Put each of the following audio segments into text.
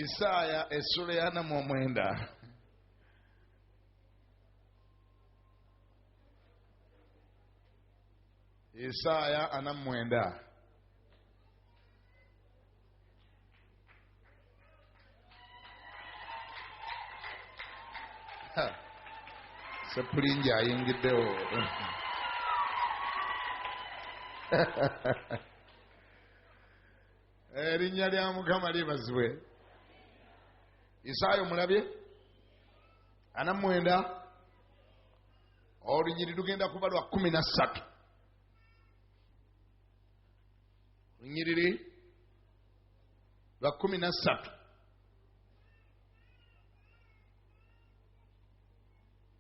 Isaya essula ya 49. Isaya 49. Sepulinja ayingiddewo. Erinnya lya Mukama libazibwe. Isaya omulabye 49 olunyiriri lugenda kuba lwa 13. Lunyiriri lwa 13.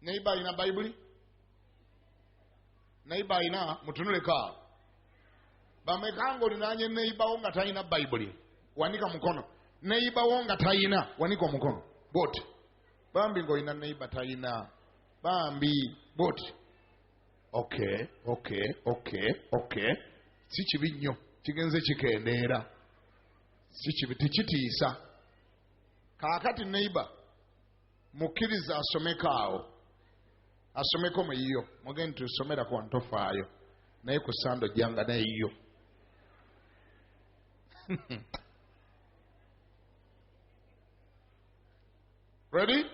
Neiba ina Bayibuli? Neiba ina mutunuleka. Bamekango linanye neiba wonga taina Bayibuli. Wanika mukono. Neiba wonga taina wanika mukono. Bote. Bambi ngo ina neiba taina. Bambi bote. Okay. Si kibinyo kigenze kikendera. Si kibiti kitiisa. Kakati neiba mukiriza asomekaawo. Asomeko mu iyo mugende tusomera ku ntofaayo naye ku sando janga naye iyo. Ready?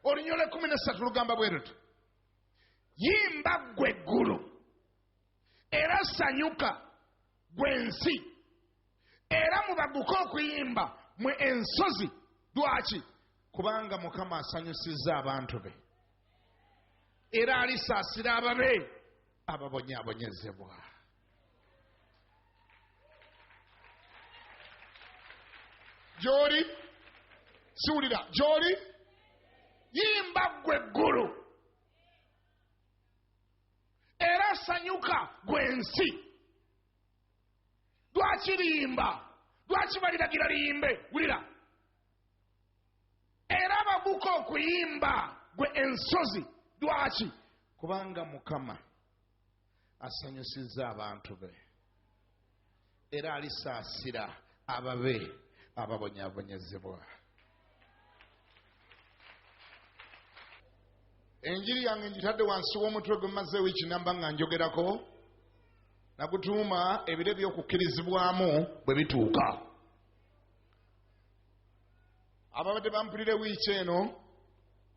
Olunyole 13 lugamba bwerutu. Yimba gwe eggulu era sanyuka gwe ensi era mubaguka okuyimba mwe ensozi. Lwaki? Kubanga Mukama asanyusizza abantu be era alisaasira ababe ababonyaabonyezebwa. Gy'oli siwulira gy'oli yimba ggwe eggulu era sanyuka ggwe ensi. Lwaki liyimba? Lwaki baliragira liyimbe? Wulira. Era babuka okuyimba gwe ensozi. Lwaki? Kubanga Mukama asanyusizza abantu be era alisaasira ababe ababonyaabonyezebwa. Enjiri yange njitadde wansi w'omutwe gwe mmaze wiiki namba nga njogerako. Nagutuuma ebire by'okukkirizibwamu bwe bituuka. Ababadde bampulira wiiki eno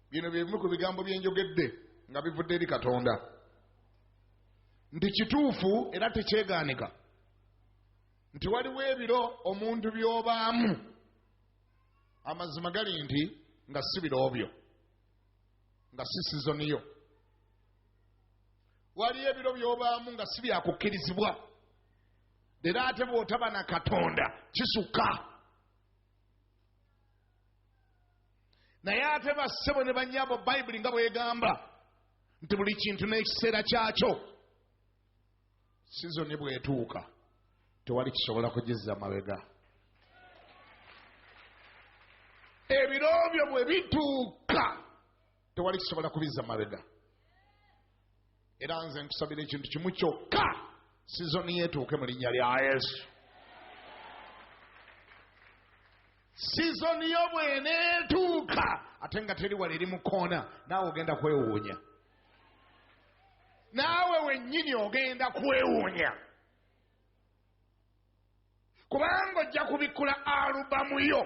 bino bye bimu ku bigambo bye njogedde nga bivudde eri Katonda nti kituufu era tekyegaanika nti waliwo ebiro omuntu by'obaamu amazima gali nti nga si biroobyo, nga si sizoniyo. Waliyo ebiro by'obaamu nga si byakukkirizibwa era ate bw'otaba na Katonda kisukka. Naye ate bassebo ne bannyabo Bayibuli nga bwegamba nti buli kintu n'ekiseera kyakyo. Sizoni bw'etuuka tewali kisobola kugizza mabega. Ebiro byo bwe bituuka tewali kisobola kubizza mabega. Era nze nkusabira ekintu kimu kyokka, sizoni yeetuuke mu linnya lya Yesu. Sizoni yo bw'eneetuuka ate nga teri wali eri mu koona naawe ogenda kwewuunya. Naawe wennyini ogenda kwewuunya. Kubanga ojja kubikkula alubamu yo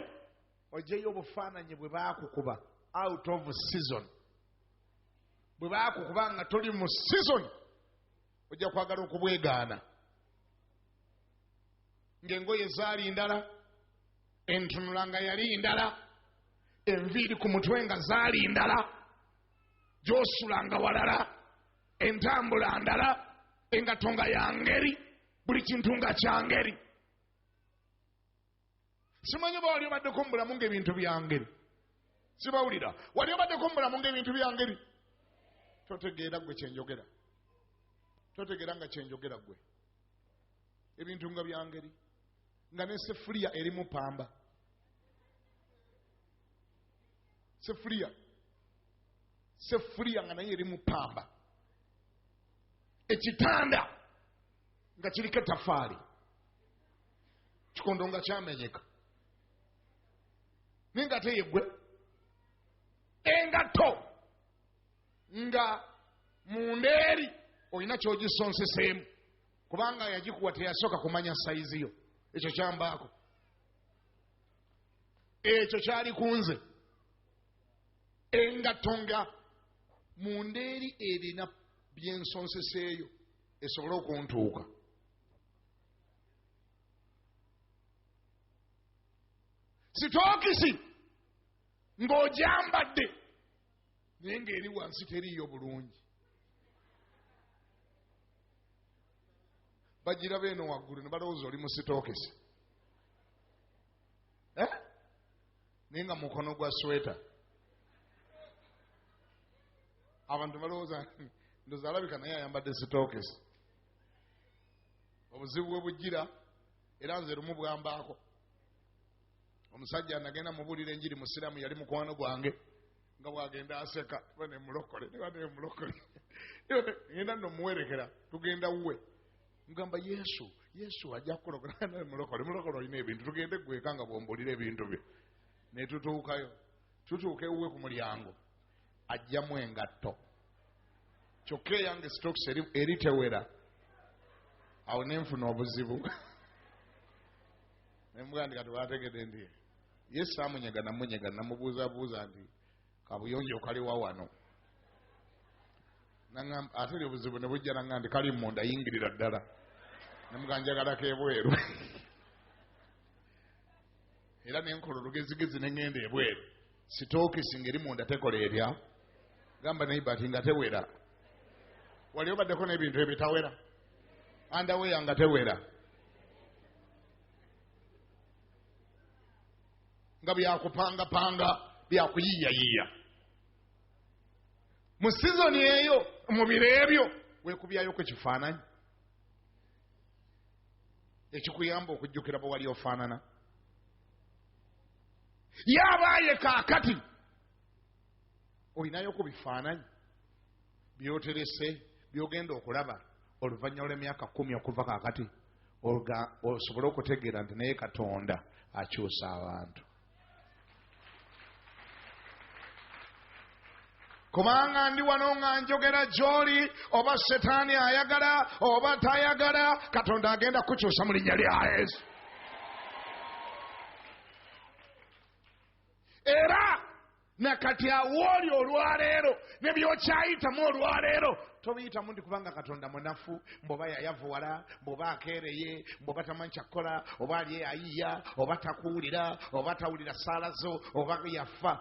ojjeyo obufaananyi bwe baakukuba out of season. Bwe baakukuba nga toli mu season ojja kwagala okubwegaana. Ng'engoye zaali ndala, entunula nga yali ndala, enviiri ku mutwe nga zaali ndala, gy'osula nga walala, entambula ndala, engatto nga ya ngeri, buli kintu nga kya ngeri. Simanyi oba wali obaddeko mu bulamu ng'ebintu bya ngeri? Sibawulira. Wali obaddeko mu bulamu ng'ebintu bya ngeri? Totegeera gwe kyenjogera. Totegeera nga kyenjogera gwe. Ebintu nga bya ngeri. Nga ne sefuliya erimu pamba. Sefuliya nga naye erimu pamba. Ekitanda nga kiriko ettafaali. Kikondo nga kyamenyeka. n'engato yeggwe engato nga mundeeri olina kyogisonseseemu kubanga yagikuwa teyasooka kumanya sayizi yo. Ekyo kyambaako, ekyo kyali kunze. Engato nga mundeeri erina byensonseseeyo esobole okuntuuka. Sitookisi ng'ogyambadde naye ng'eri wansi teriiyo bulungi. Bagiraba eno waggulu ne balowooza oli mu sitookisi naye nga mukono gwa sweta. Abantu balowooza ndoza alabika naye ayambadde sitookisi. Obuzibu bwe bujjira era nze lumu bwambaako. Omusajja nagenda mubuulira enjiri musiraamu yali mukwano gwange nga bwagenda aseka bane mulokole ngenda nno muwerekera tugenda wuwe ngamba Yesu ajja kukolokera mulokole olina ebintu tugende gweka nga bwombuulira ebintu bye. Ne tutuukayo tutuuka ewuwe ku mulyango ajjamu engatto kyokka eyange stokes eri tewera. Awo nenfuna obuzibu nemugandi kati wategedde ndi Yesu amunyega namubuuzabuuza nti kabuyonjo kaliwa wano. Ate obuzibu ne bujja nanga nti kali munda yingirira ddala nemuganjagalako ebweru era nenkola olugezigezi neŋŋenda ebweru. Sitookisi ngeri munda tekola erya gamba neibati nga tewera. Wali obaddeko n'ebintu ebitawera andaweya nga tewera nga byakupangapanga byakuyiyayiya. Mu sizoni eyo mu biro ebyo weekubyayo ku kifaananyi ekikuyamba okujjukira bwe wali ofaanana. Yabaaye kaakati olinayo ku bifaananyi byoterese byogenda okulaba oluvannyuma lw'emyaka 10 okuva kaakati osobole okutegeera nti naye Katonda akyusa abantu. Kubanga ndi wano nga njogera gy'oli oba Setaani ayagala oba tayagala, Katonda agenda kukyusa mu linnya lya Yesu. Era nakati awooli olwaleero ne byokyayitamu olwaleero tobiyitamu ndi kubanga Katonda munafu, mboba yayavuwala, mboba akeereye, mboba tamanyi kyakukola, oba ali ayiya, oba takuwulira, oba tawulira ssaala zo, oba yafa.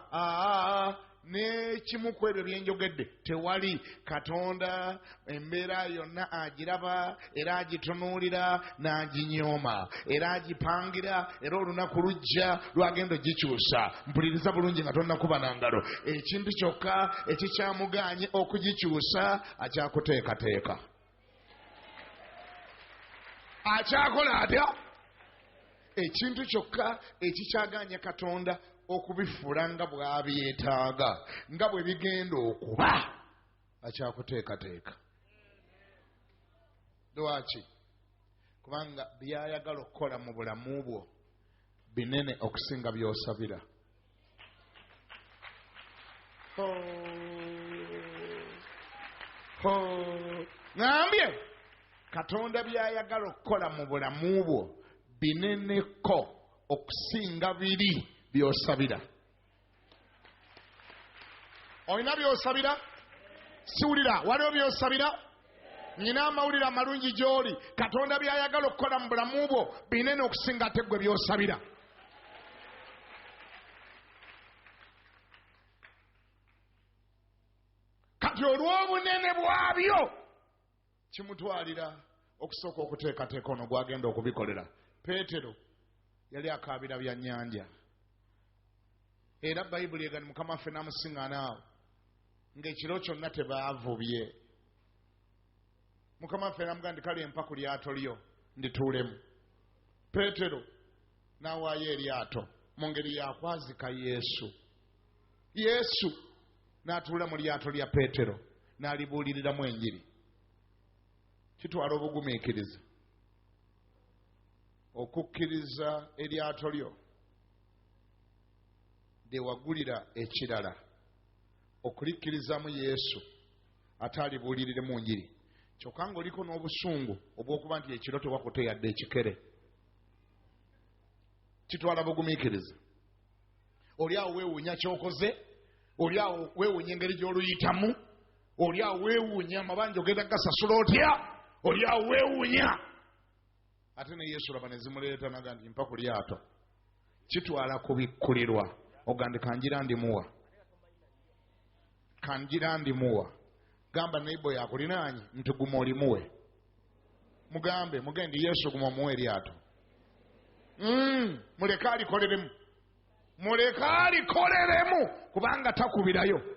N'ekimu ku ebyo byenjogedde tewali. Katonda embeera yonna agiraba era agitunuulira n'aginyooma era agipangira era olunaku lujja lwagenda ogikyusa. Mpuliriza bulungi nga tonnakuba na ngalo. Ekintu kyokka ekikyamuganye okugikyusa akyakuteekateeka. Akyakola atya? Ekintu kyokka ekikyaganye Katonda okubifuula nga bw'abyetaaga nga bwe bigenda okuba akyakuteekateeka. Lwaki? Kubanga byayagala okukola mu bulamu bwo binene okusinga by'osabira. Ngambye Katonda byayagala okukola mu bulamu bwo bineneko okusinga biri byosabira. Olina byosabira? Siwulira, waliwo byosabira? Nina amawulire amalungi gy'oli. Katonda byayagala okukola mu bulamu bwo binene okusinga ate ggwe byosabira. Kati olw'obunene bwabyo kimutwalira okusooka okuteekateeka ono gwagenda okubikolera. Peetero yali akaabira bya nnyanja. Era Bayibuli egani Mukama waffe n'amusiŋŋaana awo ng'ekiro kyonna tebaavubye. Mukama waffe n'amugamba nti kale empa ku lyato lyo ndituulemu. Peetero n'awaayo eryato mu ngeri yakwazika Yesu. Yesu n'atuula mu lyato lya Peetero n'alibuuliriramu enjiri. Kitwala obugumiikiriza okukkiriza eryato lyo olidde wagulira ekirala okulikkirizamu Yesu ate alibuulirire mu njiri kyokka ng'oliko n'obusungu obw'okuba nti ekiro tewakuteyadde ekikere kitwala bugumiikiriza. Oli awo weewuunya ky'okoze, oli awo weewuunya engeri gy'oluyitamu, oli awo weewuunya amabanja ogenda gasasula otya, oli awo weewuunya. Ate ne Yesu laba ne zimuleeta naga nti mpa ku lyato. Kitwala kubikkulirwa ogandi kanjira ndimuwa. Gamba neighbor yakulinaanye nti guma olimuwe. Mugende Yesu guma omuwe eryato. Muleke alikoleremu kubanga takubirayo.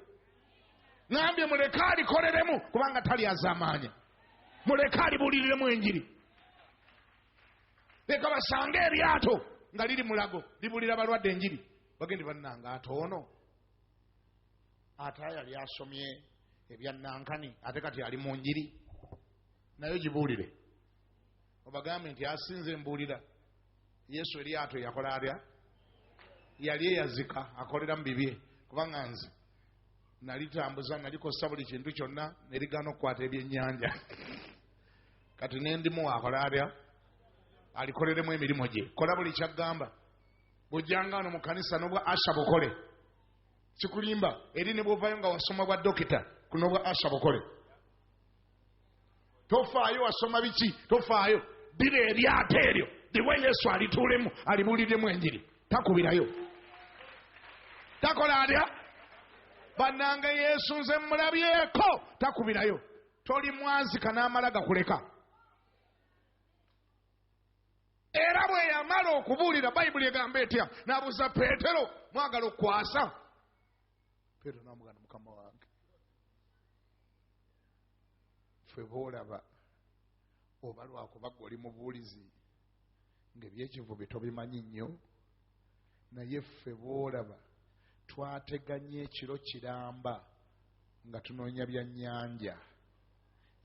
Ngambye muleke alikoleremu kubanga talyazaamaanya. Muleke alibuuliremu enjiri. Leka basange eryato nga liri mulago libulira balwadde enjiri. Bagende bannanga atoono. Ate yali asomye ebyanankani ate kati ali mu njiri. Nayo gibuulire. Obagambe nti asinze mbuulira. Yesu eryato yakola atya? Yali eyazika akolera mu bibye kubanga nze nalitambuza nalikosa buli kintu kyonna nerigana okukwata ebyennyanja. Kati nendimu akola atya? Alikoleremu emirimu gye. Kola buli kyagamba. Bw'ojjanga wano mu kanisa n'obwa Asha bukole. Kikulimba eri ne bw'ovaayo nga wasoma bwa dokita kuno bwa Asha bukole. Tofaayo wasoma biki? Tofaayo. Ddira eryato eryo liwe Yesu alituulemu alibuuliremu enjiri. Takubirayo. Takola atya? Bannange Yesu nze mulabyeko. Takubirayo. Toli mwazika n'amala gakuleka. Era bwe yamala okubuulira Bayibuli egamba etya? N'abuuza Peetero, mwagala okukwasa? Peetero n'amugamba Mukama wange, ffe boolaba oba lwakuba ggwe oli mubuulizi ng'ebyekivubi tobimanyi nnyo, naye ffe boolaba twateganya ekiro kiramba nga tunoonya byannyanja,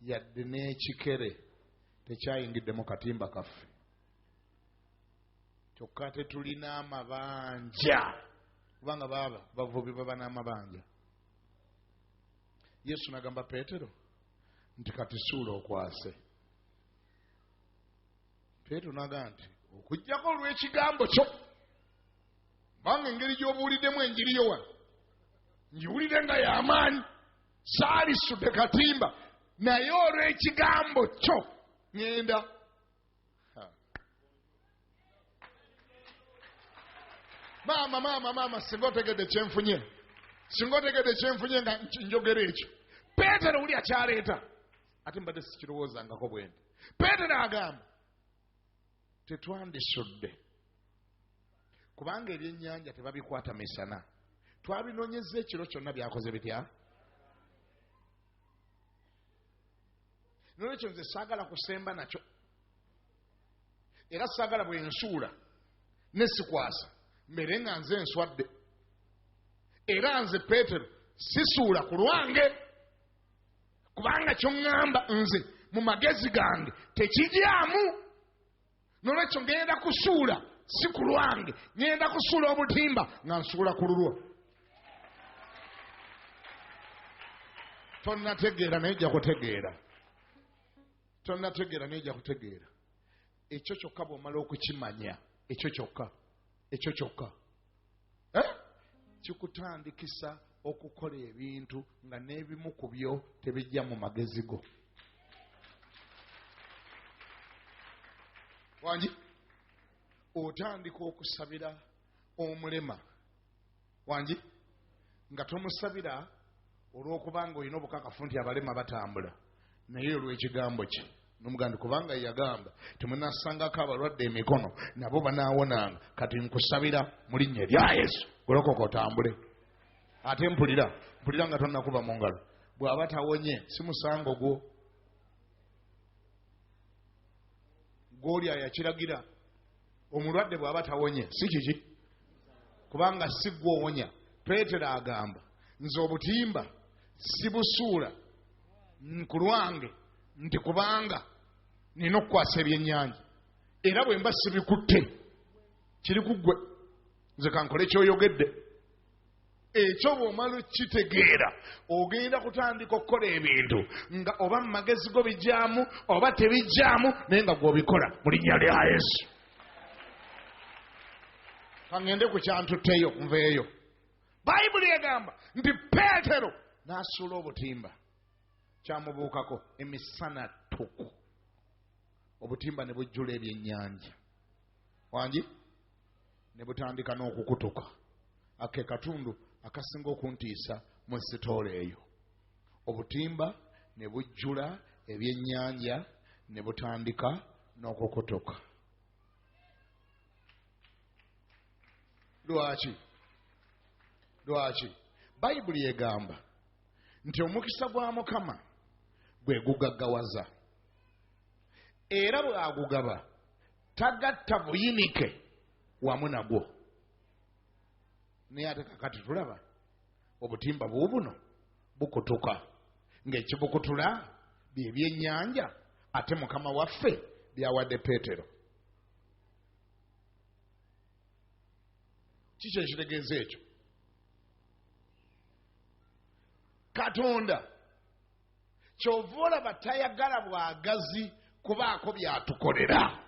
yadde n'ekikere tekyayingidde mu katimba kaffe. Kyokka tetulina amabanja kubanga bavubi baba n'amabanja. Yesu n'agamba Peetero nti kati suula okwase. Peetero n'agamba nti okuggyako olw'ekigambo kyo banga engeri gy'obuuliddemu enjiri yo wano ngiwulire nga y'amaanyi, saalisudde katimba naye olw'ekigambo kyo ngenda. Maama singa otegedde kyenfunye nga njogera ekyo. Peetero uli akyaleeta ate mbadde sikirowoozangako bwendi. Peetero agamba tetwandisudde kubanga ebyennyanja tebabikwata misana, twabinoonyeza ekiro kyonna byakoze bitya. Nolwekyo nze saagala kusemba nakyo era saagala bwensuula nesikwasa mbere nga nze nswadde. Era nze Peetero sisuula ku lwange kubanga kyoŋŋamba nze mu magezi gange tekijyamu. Nolwekyo ngenda kusuula si ku lwange, ngenda kusuula obutimba nga nsuula ku lulwo. Tonnategeera naye ojja kutegeera. Tonnategeera naye ojja kutegeera. Ekyo kyokka bw'omala okukimanya, ekyo kyokka kikutandikisa okukola ebintu nga n'ebimu ku byo tebijja mu magezi go. Wangi otandika okusabira omulema wangi nga tomusabira olw'okubanga olina obukakafu nti abalema batambula, naye olw'ekigambo kye n'omuganda kubanga yagamba temunasangako abalwadde emikono nabo banaawonanga, kati nkusabira mu linnya lya Yesu golokoka otambule. Ate mpulira nga tonnakuba mu ngalo. Bw'aba tawonye si musango gwo, gw'oli ayakiragira. Omulwadde bw'aba tawonye si kiki kubanga si gw'owonya. Peetero agamba nze obutimba sibusuula ku lwange nti kubanga nina okukwasa ebyennyanja, era bwe mba sibikutte kiri ku ggwe. Nze kankole kyoyogedde ekyo bw'omala okitegeera ogenda kutandika okukola ebintu nga oba mu magezi go bijjaamu oba tebijjaamu naye nga gw'obikola mu linnya lya Yesu. Kangende ku kyantutteyo nveeyo. Bayibuli egamba nti Peetero n'asuula obutimba kyamubuukako emisana ttuku obutimba ne bujjula ebyennyanja wangi ne butandika n'okukutuka. Ake katundu akasinga okuntiisa mu sitoola eyo. Obutimba ne bujjula ebyennyanja ne butandika n'okukutuka. Lwaki? Bayibuli egamba nti omukisa gwa Mukama gwe gugaggawaza era bw'agugaba tagatta buyinike wamu nagwo. Naye ate kakati tulaba obutimba buubuno bukutuka ng'ekibukutula bye byennyanja ate Mukama waffe byawadde Peetero. Kiki ekitegeeza ekyo? Katonda ky'ova olaba tayagala bwagazi kubaako byatukolera.